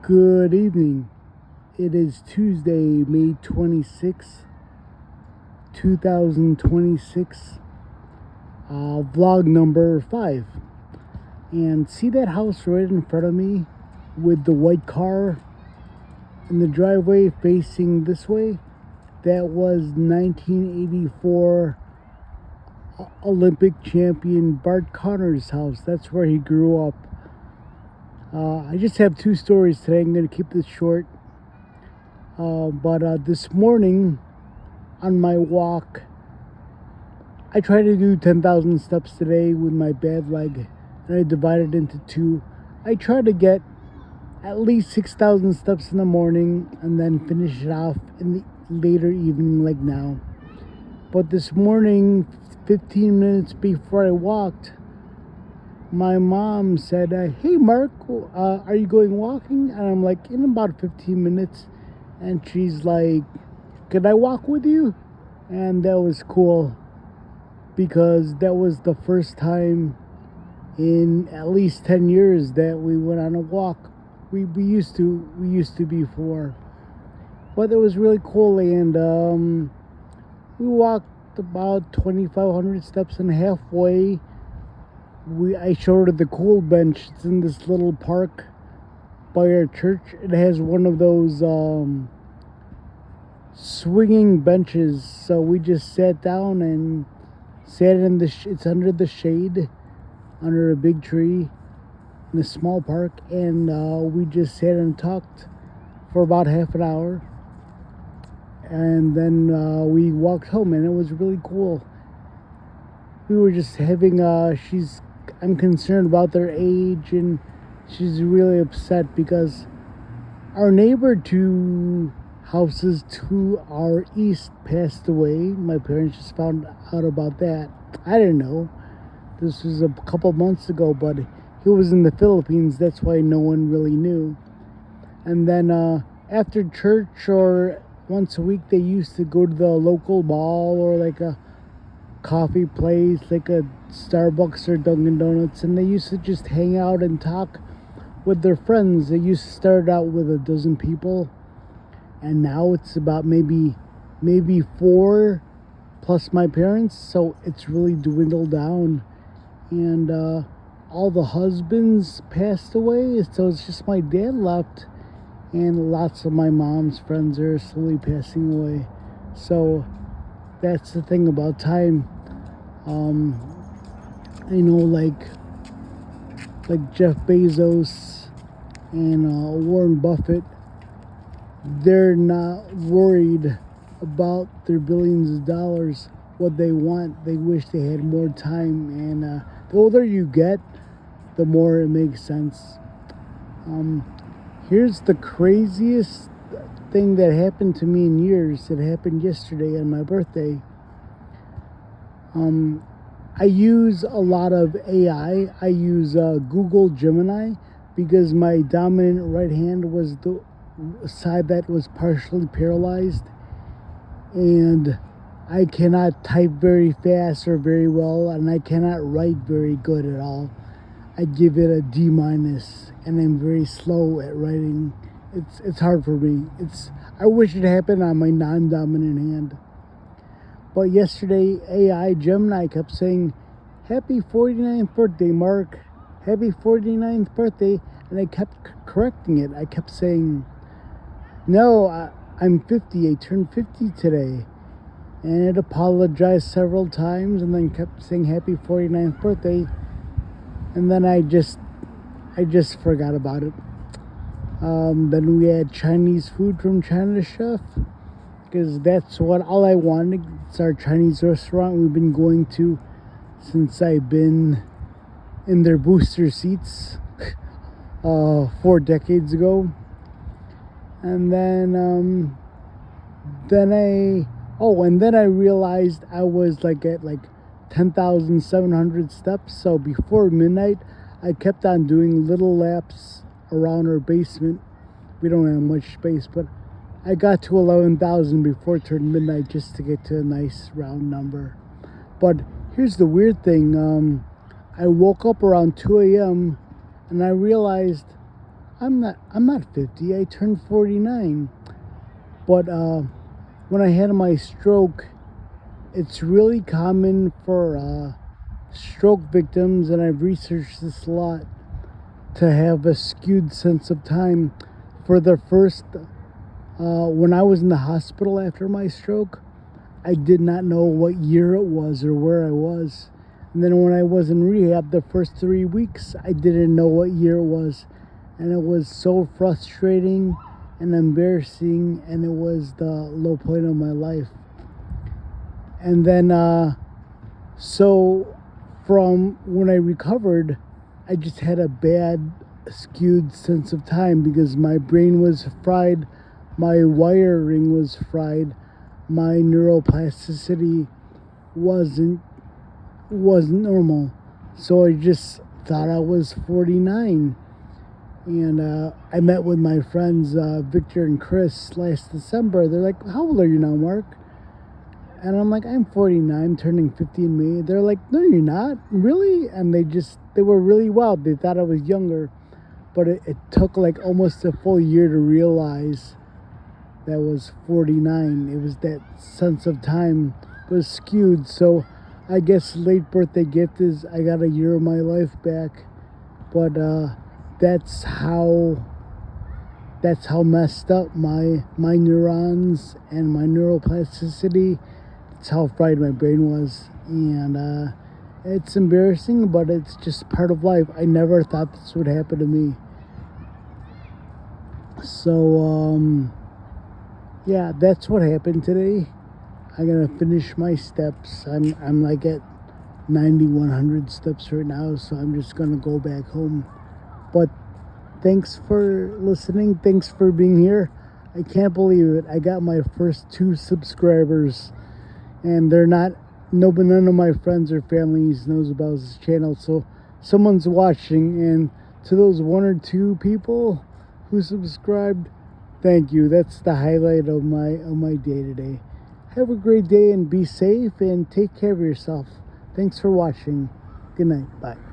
Good evening. It is Tuesday, May 26th, 2026, vlog number 5. And see that house right in front of me with the white car in the driveway facing this way? That was 1984 Olympic champion Bart Connor's house. That's where he grew up. I just have 2 stories today. I'm going to keep this short. But this morning on my walk, I tried to do 10,000 steps today with my bad leg, and I divided into 2. I try to get at least 6,000 steps in the morning and then finish it off in the later evening like now. But this morning, 15 minutes before I walked, my mom said, hey Mark, are you going walking? And I'm like, in about 15 minutes. And she's like, could I walk with you? And that was cool, because that was the first time in at least 10 years that we went on a walk. We used to before. But it was really cool, and we walked about 2,500 steps, and halfway I showed her the cool bench. It's in this little park by our church. It has one of those swinging benches, so we just sat down and sat in it's under the shade, under a big tree in a small park, and we just sat and talked for about half an hour, and then we walked home, and it was really cool. We were just having I'm concerned about their age, and she's really upset because our neighbor 2 houses to our east passed away. My parents just found out about that. I didn't know. This was a couple months ago, but he was in the Philippines. That's why no one really knew. And then after church, or once a week, they used to go to the local mall or like a coffee place, like a Starbucks or Dunkin' Donuts, and they used to just hang out and talk with their friends. They used to start out with a dozen people, and now it's about maybe 4 plus my parents, so it's really dwindled down. And all the husbands passed away, so it's just my dad left, and lots of my mom's friends are slowly passing away. So that's the thing about time. Like Jeff Bezos and Warren Buffett, they're not worried about their billions of dollars. What they want, they wish they had more time, and the older you get, the more it makes sense. Here's the craziest thing that happened to me in years. It happened yesterday on my birthday. I use a lot of AI. I use Google Gemini, because my dominant right hand was the side that was partially paralyzed, and I cannot type very fast or very well, and I cannot write very good at all. I give it a D-, and I'm very slow at writing. It's hard for me. I wish it happened on my non-dominant hand. But yesterday, AI Gemini kept saying, happy 49th birthday, Mark. Happy 49th birthday. And I kept correcting it. I kept saying, no, I'm 50. I turned 50 today. And it apologized several times, and then kept saying happy 49th birthday. And then I just forgot about it. Then we had Chinese food from China Chef, because that's all I wanted. It's our Chinese restaurant we've been going to since I've been in their booster seats 4 decades ago. And then I realized I was at 10,700 steps. So before midnight, I kept on doing little laps around our basement. We don't have much space, but I got to 11,000 before it turned midnight, just to get to a nice round number. But here's the weird thing. I woke up around 2 a.m. and I realized I'm not 50. I turned 49. But when I had my stroke, it's really common for stroke victims, and I've researched this a lot, to have a skewed sense of time. For the first, when I was in the hospital after my stroke, I did not know what year it was or where I was. And then when I was in rehab, the first 3 weeks, I didn't know what year it was. And it was so frustrating and embarrassing, and it was the low point of my life. And then, so from when I recovered, I just had a bad, skewed sense of time because my brain was fried, my wiring was fried, my neuroplasticity wasn't normal. So I just thought I was 49. And I met with my friends Victor and Chris last December. They're like, "How old are you now, Mark?" And I'm like, "I'm 49, turning 50 in May." They're like, "No, you're not. Really?" And they were really wild. They thought I was younger. But it took like almost a full year to realize that I was 49. It was that sense of time was skewed. So I guess late birthday gift is I got a year of my life back. But that's how messed up my neurons and my neuroplasticity. That's how fried my brain was. And it's embarrassing, but it's just part of life. I never thought this would happen to me. So yeah, that's what happened today. I'm gonna finish my steps. I'm like at 9,100 steps right now, so I'm just gonna go back home. But thanks for listening. Thanks for being here. I can't believe it. I got my first 2 subscribers, and none of my friends or families knows about this channel. So someone's watching, and to those 1 or 2 people who subscribed, thank you. That's the highlight of my day today. Have a great day and be safe and take care of yourself. Thanks for watching. Good night. Bye.